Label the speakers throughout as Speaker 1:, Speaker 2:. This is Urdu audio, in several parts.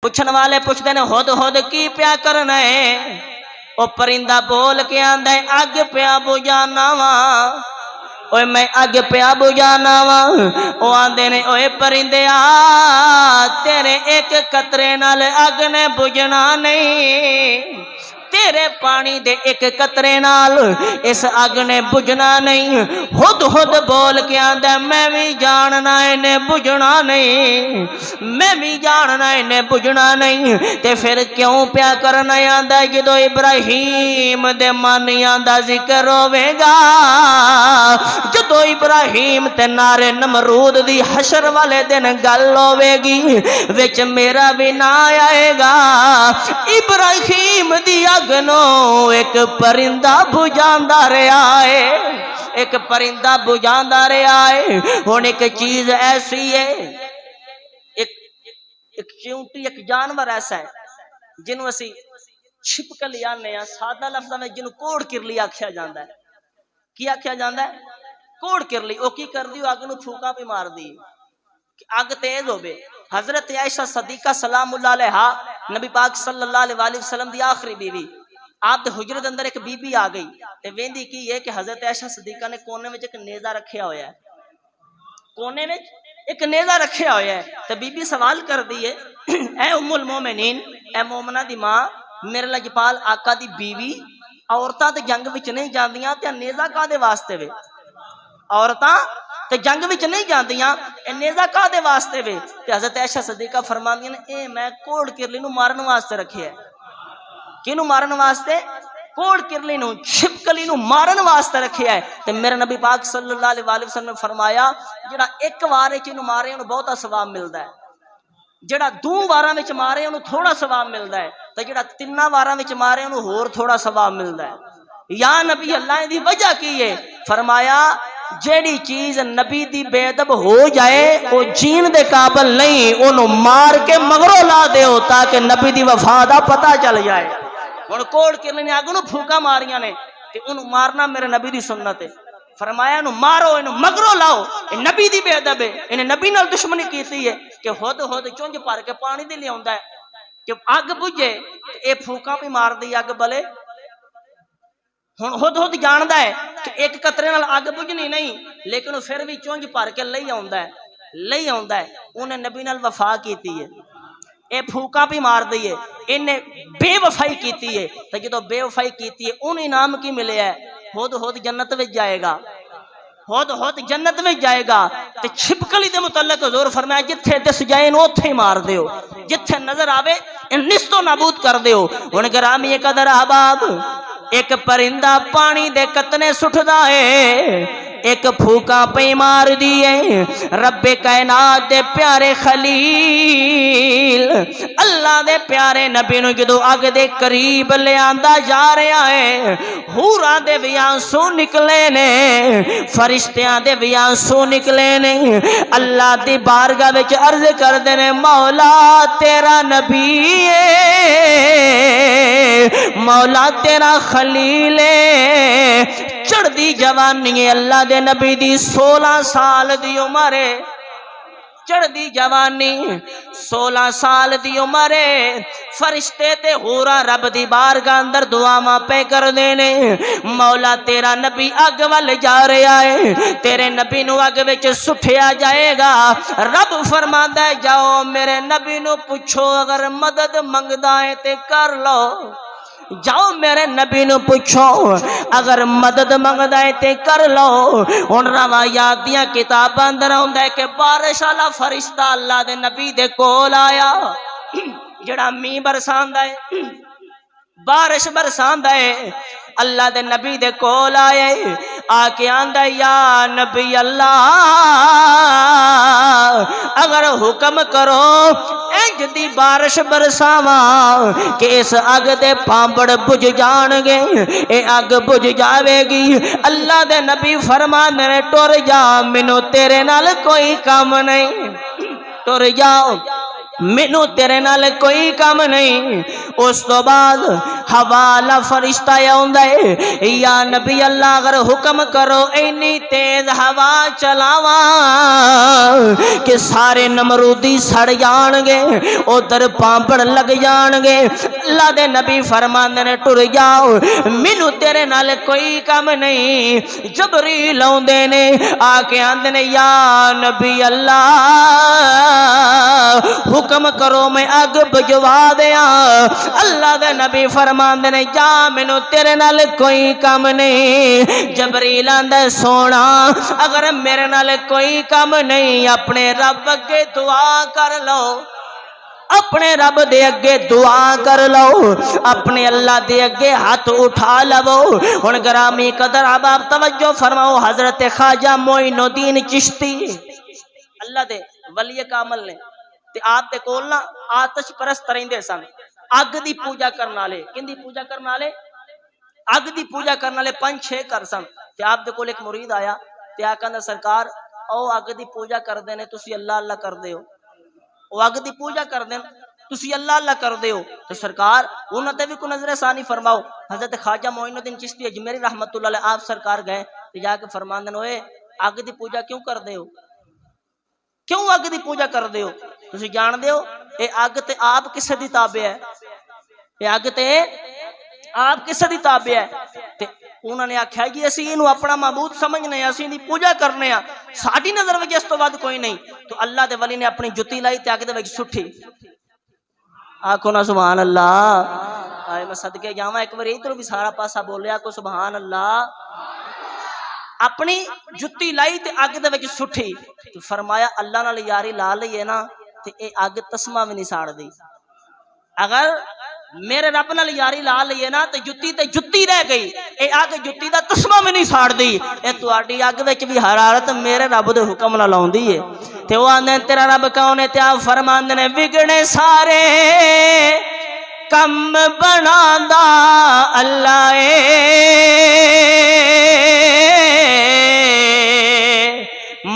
Speaker 1: پوچھن والے پوچھتے ہیں ہد ہد کی پیا کرنا ہے؟ او پرندہ بول کے آندا ہے اگ پیا بجانا وا، اوے میں اگ پیا بجانا وا۔ او آندے نے اوے پرندیا تیرے ایک قطرے نال اگ نے بجنا نہیں، تیرے پانی دے ایک قطرے نال اس اگ نے بجنا نہیں۔ ہد ہد بول کے آندا میں بھی جاننا انہیں بجنا نہیں، میں بھی جاننا انہیں بجنا نہیں، تے پھر کیوں پیا کرنا آندا جدو ابراہیم دے مانیاں دا ذکر ہوے گا، جدو ابراہیم تے نارے نمرود دی حشر والے دن گل ہوے گی وچ میرا بھی نا آئے گا۔ ابراہیم دی اگنو ایک پرندہ بجاندا رہا ہے، ایک پرندہ بجاندا رہا ہے۔ ہن ایک چیز ایسی ہے، ایک چونٹی ایک جانور ایسا ہے جنوں اسی چھپکلی آنے ہیں، سادہ لفظاں میں جنوں کوڑ کرلی آکھیا جاندا ہے۔ کی آکھیا جاندا ہے؟ کوڑ کرلی۔ او کی کردی؟ او اگ نو پھوکا پہ مار دی کہ اگ تیز ہوے۔ حضرت عائشہ صدیقہ سلام اللہ علیہا نبی پاک صلی اللہ علیہ وآلہ وسلم دی آخری بیوی، آپ دے حجرے دے اندر ایک بی بی آ گئی تے ویندی کی ہے کہ حضرت عائشہ صدیقہ نے کونے وچ ایک نیزہ رکھیا ہویا ہے، کونے وچ ایک نیزہ رکھیا ہویا ہے۔ تے بی بی سوال کر دی ہے اے ام المومنین، اے مومنہ دی ماں، میرے لجپال آقا دی بیوی، عورتاں تے جنگ وچ نہیں جاندیاں تے نیزہ کادے واسطے وے؟ عورتاں تے جنگ وچ نہیں جاندیاں، اے نیزہ کادے واسطے وے؟ تے حضرت عائشہ صدیقہ فرماندیاں نے اے میں کوڑ کرلی نو مارن واسطے رکھیا ہے۔ کینو مارن واسطے؟ کوڑ کرلی نو، چھپکلی نو مارن واسطے رکھیا ہے۔ تے میرے نبی پاک صلی اللہ علیہ وآلہ وسلم نے فرمایا جڑا ایک وارے چ نو مارے انہوں بہتا ثواب ملدا ہے، جڑا دو واراں وچ مارے انہوں تھوڑا ثواب ملدا ہے، تے جڑا تیناں واراں وچ مارے انہوں ہور تھوڑا ثواب ملدا ہے۔ یا نبی اللہ دی وجہ کی ہے؟ فرمایا جیڑی چیز نبی دی بے ادب ہو جائے وہ جین دے قابل نہیں، انہوں مار کے مغرو لا دیو تاکہ نبی دی وفا دا پتہ چل جائے۔ ہن کوڑ کرنے نے اگوں پھوکا ماریاں نے تے انہوں مارنا میرے نبی دی سنت ہے۔ فرمایا انہوں مارو، انہوں مگرو لاؤ، اے نبی دی بے ادب ہے، انہیں نبی نال دشمنی کیتی ہے کہ ہد ہد چونج پار کے پانی دے لے آندا ہے کہ اگ بجھے اے پھوکا بھی مار دی اگ بلے۔ ہن ہد ہد جاندا ہے کہ ایک قطرے نال اگ بجھنی نہیں، لیکن پھر بھی چونج پار کے لئی آندا ہے، لئی آندا ہے۔ انہیں نبی نال وفا کیتی ہے، اے پھوکا بھی مار دی ہے، انہیں بے وفائی کیتی ہے۔ تے جدوں بے وفائی کیتی ہے انہیں انعام کی ملے ہے؟ ہد ہد جنت وچ جائے گا، ہد ہد جنت وچ جائے گا۔ تے چھپکلی دے متعلق حضور فرمایا جتھے دس جائے نو اوتھے ہی مار دیو، جتھے نظر آوے نست و نابود کر دیو۔ ہن گرامی قدر احباب، ایک پرندہ پانی دے قطرے سٹدا ہے، ایک پھوکا پہ مار دیے۔ رب کائنات دے پیارے خلیل اللہ دے پیارے نبی نو جدو اگ دے قریب لے آندا جا رہا ہے، حوراں دے بھی آنسو نکلے نے، فرشتیاں دے بھی آنسو نکلے نے۔ اللہ دی بارگاہ وچ عرض کردے نے مولا تیرا نبی ہے، مولا تیرا خلیل ہے، چڑھ دی جوانی اللہ دے نبی دی 16 سال دی عمر ہے، چڑھ دی جوانی 16 سال دی عمر ہے۔ فرشتے تے ہورا رب دی بارگاہ اندر دعاواں پہ کر دینے مولا تیرا نبی اگ ول جا رہا ہے، تیرے نبی نو اگ وچ سٹھیا جائے گا۔ رب فرماندا ہے جاؤ میرے نبی نو پوچھو اگر مدد منگدا ہے تے کر لو، جاؤ میرے نبی نو پوچھو اگر مدد منگدا ہے تے کر لو۔ ہن روایات دیاں کتاباں اندر ہوندا ہے کہ بارش والا فرشتہ اللہ دے نبی دے کول آیا، جڑا می برساندا ہے، بارش برساندا ہے، اللہ دے نبی دے کول آئے، آ کے آندا یا نبی اللہ اگر حکم کرو انج دی بارش برساواں کہ اس اگ دے پامبڑ بجھ جان گے، اے اگ بجھ جاوے گی۔ اللہ دے نبی فرماندے نے ٹر جا، مینوں تیرے نال کوئی کام نہیں، ٹر جاؤ۔ مینوں تیرے نال کوئی کام نہیں۔ اس تو بعد حوالہ فرشتہ آوندا ہے، یا نبی اللہ اگر حکم کرو اینی تیز ہوا چلاواں کہ سارے نمرودی سڑ جان گے، ادھر پامپڑ لگ جان گے۔ اللہ دے نبی فرماندے نے ٹر جاؤ، مینوں تیرے نال کوئی کام نہیں۔ جبریل آوندے نے آ کے آندے نے یا نبی اللہ حکم کرو میں اگ بجوا دیاں۔ اللہ دے نبی فرماندے نے جا مینوں تیرے نال کوئی کام نہیں۔ جبریل آندا سونا اگر میرے نال کوئی کام نہیں اپنے رب اگے دعا کر لو، اپنے رب دے اگے دعا کر لو، اپنے اللہ دے اگے ہاتھ اٹھا لو۔ ہن گرامی قدر احباب توجہ فرماؤ، حضرت خواجہ معین الدین چشتی اللہ دے ولی کامل نے تے آپ دے کول نا آتش پرست رہندے سن، اگ دی پوجا کرن والے۔ کیندی پوجا کرن والے؟ اگ دی پوجا کرن والے 5-6 گھر سن۔ تے آپ دے کول ایک مرید آیا تے آ کہندا سرکار او اگ دی پوجا کردے نے تسی اللہ اللہ کردے ہو، او اگ دی پوجا کردے تسی اللہ اللہ کردے ہو، تو سرکار انہاں تے بھی کوئی نظر ثانی فرماؤ۔ حضرت خواجہ معین الدین چشتی اجمیری رحمت اللہ علیہ آپ سرکار گئے تے جا کے فرماندے ہوئے اگ دی پوجا کیوں کردے ہو، کیوں اگ دی پوجا کردے ہو؟ تسی جان دے ہو اے اگ تے آپ کسے دی تابع ہے، اے اگ تے آپ کسے دی تابع ہے؟ تے انہوں نے آکھیا جی اسی اینو اپنا معبود سمجھنے، اسی دی پوجا کرنے ہاں، ساڈی نظر وچ اس تو بعد کوئی نہیں۔ تو اللہ دے ولی نے اپنی جُتی لائی تے اگ دے وچ سٹھی۔ آکھو نا سبحان اللہ۔ آئے میں صدقے جاواں ایک بار ادھر بھی سارا پاسا بولیا کو سبحان اللہ۔ اپنی جُتی لائی تے اگ دے وچ سٹھی، تو فرمایا اللہ نال یاری لا لئیے نا تے اے اگ تسمہ بھی نہیں ساڑ دی۔ اگر میرے رب نال یاری لا لئیے نا تے جُتی رہ گئی، اے اگ جُتی دا تسمہ بھی نہیں ساڑ دی۔ اے تواڈی اگ وچ بھی حرارت میرے رب دے حکم نال آوندی ہے۔ تے او آندے تیرا رب کون ہے؟ تے آپ فرماندے نے وگڑے سارے کم بناندا اللہ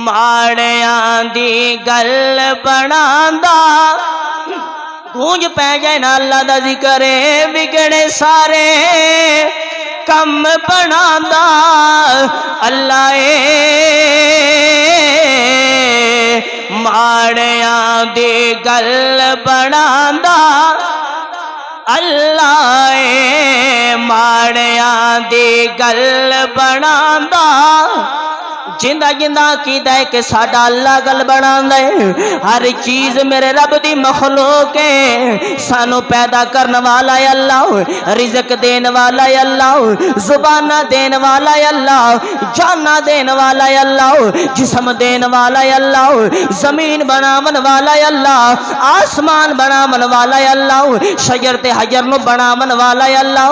Speaker 1: ماڑیاں دی گل بناندا۔ گونج پہ جائے نا اللہ دا ذکر ہے، بگڑے سارے کم بناندا اللہ ماڑیاں دی گل بناندا اللہ ماڑیاں دی گل بناندا۔ جندہ جندہ کیدا ہے کہ ساڈا اللہ گل بناندا ہے۔ ہر چیز میرے رب دی مخلوق ہے، سانو پیدا کرنے والا ہے اللہ، رزق دین والا ہے اللہ، زبانہ دین والا ہے اللہ، جانہ دین والا ہے اللہ، جسم دین والا ہے اللہ، زمین بناون والا ہے اللہ، آسمان بناون والا ہے اللہ، شجر تے حجر نو بناون والا ہے اللہ،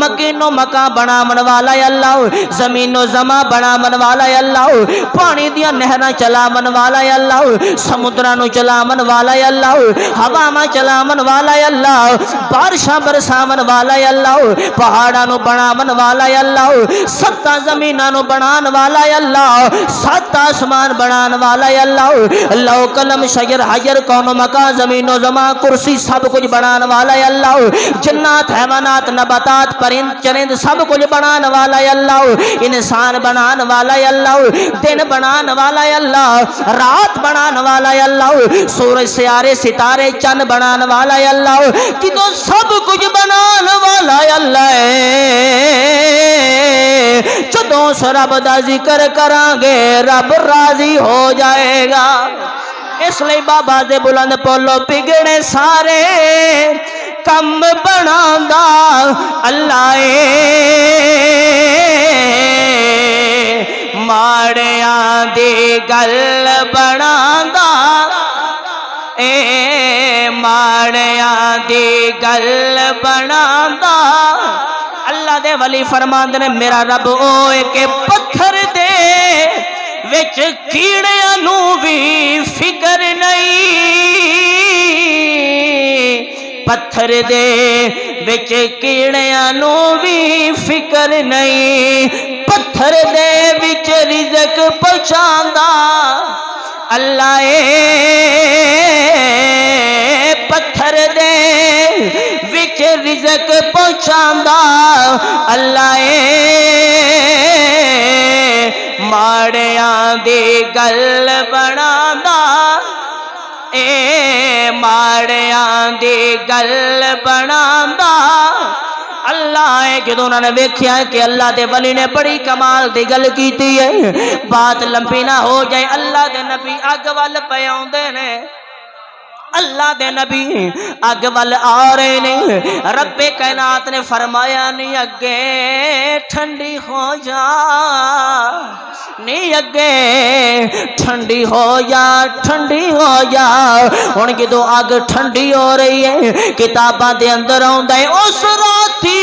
Speaker 1: مکین و مکان بناون والا ہے اللہ، زمین و زمان بناون والا ہے اللہ، پانی دیا نہراں چلاون والا ہے اللہ، سمندراں نو چلاون والا ہے اللہ، ہواواں چلاون والا ہے اللہ، بارشاں برساون والا ہے اللہ، پہاڑاں نو بناون والا ہے اللہ، 7 زمیناں نو بنان والا ہے اللہ، 7 آسمان بنان والا ہے اللہ، لوح قلم شجر حجر کون و مکان زمین و زمان کرسی سب کچھ بنان والا ہے اللہ، جنات حیوانات نباتات پرند چرند سب کچھ بنان والا ہے اللہ، انسان بنان والا ہے اللہ، دن بنان والا ہے اللہ، رات بنان والا ہے اللہ، سورج سیارے ستارے چند بنان والا ہے اللہ، جدو سب کچھ بنان والا ہے اللہ، جدو رب دا ذکر کران گے رب راضی ہو جائے گا۔ اس لئے بابا دے بلند پولو بگڑے سارے کم بناندا اللہ ماڑیاں دی گل بناندا اے ماڑیاں دی گل بناندا۔ اللہ دے ولی فرماندے نے میرا رب اوے کہ پتھر دے وچ کیڑیاں نو بھی فکر نہیں، پتھر دے وچ کیڑیاں نو بھی فکر نہیں، پتھر دے وچ رزق پہنچاندا اللہ دے وچ رزق پہنچاندا اللہ ماڑیاں دی گل بناندا ماڑیاں دی گل بناندا اللہ ہے۔ جدوں انہوں نے ویکھیا کہ اللہ دے ولی نے بڑی کمال دی گل کیتی ہے، بات لمبی نہ ہو جائے، اللہ دے نبی اگ ول پے اوندے نے، اللہ دے نبی اگ ول آ رہے نے، رب کائنات نے فرمایا نہیں اگے ٹھنڈی ہو جا، نہیں اگے ٹھنڈی ہو جا، ٹھنڈی ہو جا۔ ہن جدوں اگ ٹھنڈی ہو رہی ہے کتاباں دے اندر آوندا ہے اس راتی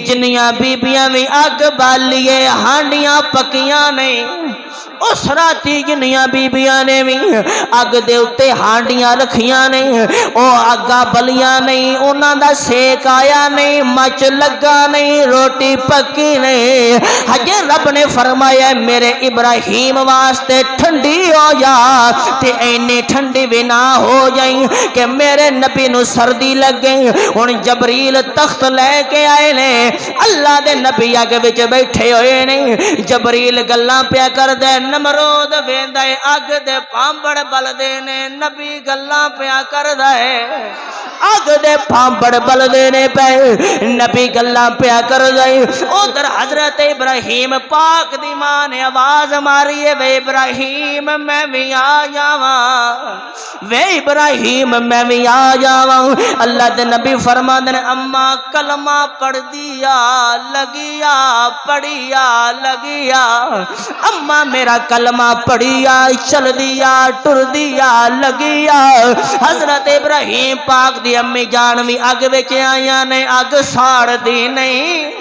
Speaker 1: جنیاں بیبیاں بھی اگ بالیے ہانڈیاں پکیاں نہیں، اس راتی جنیاں بیبیاں نے بھی اگ دے اتے ہانڈیاں رکھیاں نہیں، او اگا بلیاں نہیں، انہاں دا سیک آیا نہیں، مچ لگا نہیں، روٹی پکی نہیں۔ ہجے رب نے فرمایا میرے ابراہیم واسطے ٹھنڈی ہو جا، تے اینی ٹھنڈی بھی نہ ہو جائیں کہ میرے نبی نو سردی لگے۔ ہن جبریل تخت لے کے آئے نے، اللہ دے نبی اگ وچ بیٹھے ہوئے نے، جبریل گلاں پیا کردے، نمرود ویندا ہے اگ دے پامبڑ بلدے نے، نبی گلاں پیا کردا ہے اگ دے پامبڑ بلدے نے پے، نبی گلاں پیا کردا ہے۔ ادھر حضرت ابراہیم پاک دی ماں نے آواز ماری ہے وے ابراہیم میں بھی آ جاواں، وے ابراہیم میں بھی آ جاواں۔ اللہ دے نبی فرماندے نے اما کلمہ پڑھ دیا لگیا پڑھیا لگیا، اما میرا کلمہ پڑھیا چل دیا ٹر دیا لگیا۔ حضرت ابراہیم پاک دی امی جان بھی اگ وچ آیا نے، اگ ساڑ دی نہیں،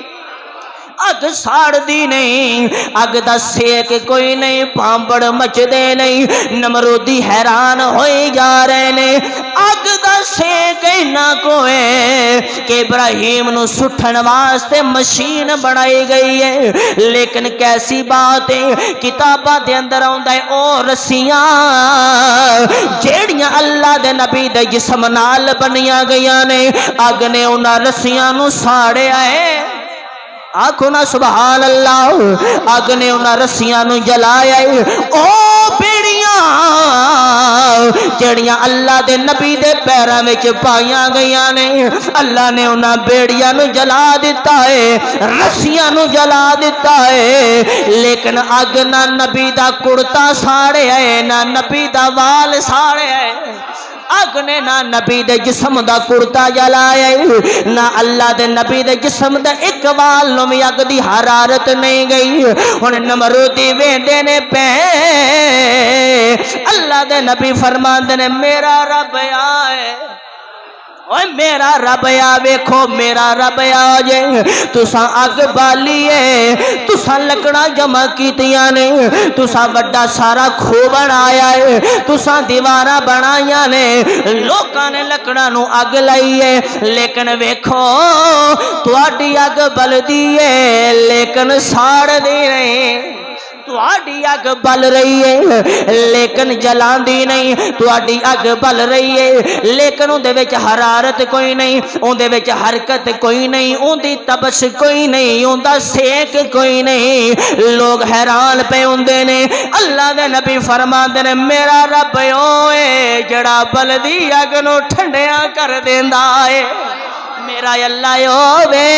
Speaker 1: اگ ساڑ دی نہیں، اگ دا سیک کوئی نہیں، پامبڑ مچ دے نہیں۔ نمرودی حیران ہوئے جا رہے نے، اگ دا سیک نہ کوئے کہ ابراہیم نو سٹھن واسطے مشین بنائی گئی ہے۔ لیکن کیسی بات ہے، کتاباں دے اندر آندا ہے او رسیاں جیڑیاں اللہ دے نبی دے جسم نال بنیاں گئیاں نے، اگ نے انہاں رسیاں نو ساڑیا ہے، آکھو نا سبحان اللہ، اگ نے انہاں رسیاں نو جلایا ہے۔ او بیڑیاں جڑیاں اللہ دے نبی دے پیراں وچ پائیاں گئیاں نے، اللہ نے انہاں بیڑیاں نو جلا دیتا ہے، رسیاں نو جلا دیتا ہے، لیکن اگ نہ نبی دا کرتا ساڑیا ہے، نہ نبی دا وال ساڑیا ہے، اگ نے نہ نبی دے جسم دا کرتا جلایا، نہ اللہ دے نبی دے جسم دا ایک وال نو بھی اگ دی حرارت نہیں گئی۔ ہن نمرودی ویندے نے پے، اللہ دے نبی فرماندے نے میرا رب آئے، اوے میرا رب آ ویکھو میرا رب آ جے، تساں اگ بالیے، تساں لکڑاں جمع کیتیاں نے، تساں وڈا سارا کھو بنایا ہے، تساں دیواراں بنائیاں نے، لوکاں نے لکڑاں نو اگ لائی ہے، لیکن ویکھو تواڈی اگ بلدی ہے لیکن ساڑ دی نہیں، تواڈی اگ بل رہی ہے لیکن جلاندی نہیں، تواڈی اگ بل رہی ہے لیکن اندے وچ حرارت کوئی نہیں، اندے وچ حرکت کوئی نہیں، اندی تبش کوئی نہیں، اوندا سیک کوئی نہیں۔ لوگ حیران پہ ہوندے نے، اللہ دے نبی فرماندے نے میرا رب اوے جڑا بلدی اگ نو ٹھنڈیاں کر دیندا ہے، میرا اللہ ہووے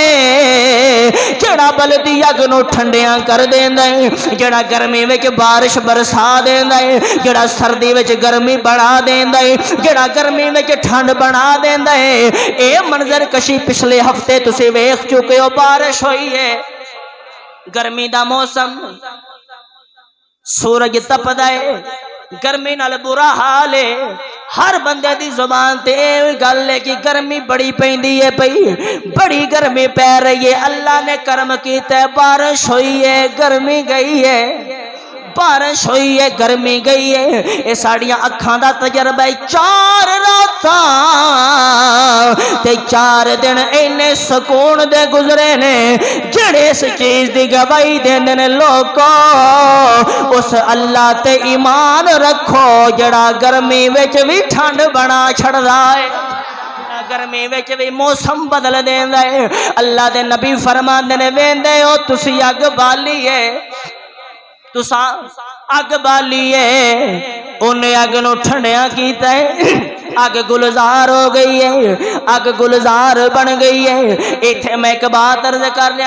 Speaker 1: جڑا بلدی اگ نو ٹھنڈیاں کر دیندا ہے، جڑا گرمی وچ بارش برسا دیندا ہے، جڑا سردی وچ گرمی بڑھا دیندا ہے، جڑا گرمی وچ ٹھنڈ بنا دیندا ہے۔ اے منظر کشی پچھلے ہفتے تسی ویکھ چکے ہو، بارش ہوئی ہے، گرمی دا موسم، سورج تپدا ہے، گرمی نال برا حال ہے، ہر بندے دی زبان تے اے گل ہے کہ گرمی بڑی پیندی ہے، پئی بڑی گرمی پی رہی ہے، اللہ نے کرم کیتا ہے، بارش ہوئی ہے گرمی گئی ہے، بارش ہوئی ہے گرمی گئی ہے۔ اے ساڑیاں اکھاں دا تجربہ ہے، 4 راتاں تے 4 دن اینے سکون دے گزرے نے جڑے اس چیز دی گواہی دیندے نے لوکو اس اللہ تے ایمان رکھو جڑا گرمی وچ بھی ٹھنڈ بنا چھڑدا ہے گرمی وچ بھی موسم بدل دیندا ہے اللہ دے نبی فرماندے نے ویندے ہو تسی اگ بالیے تساں اگ بالیے انہیں اگ نو ٹھنڈیاں کیتا ہے اگ گلزار ہو گئی ہے اگ گلزار بن گئی ہے ایتھے میں ایک بات عرض کر لیا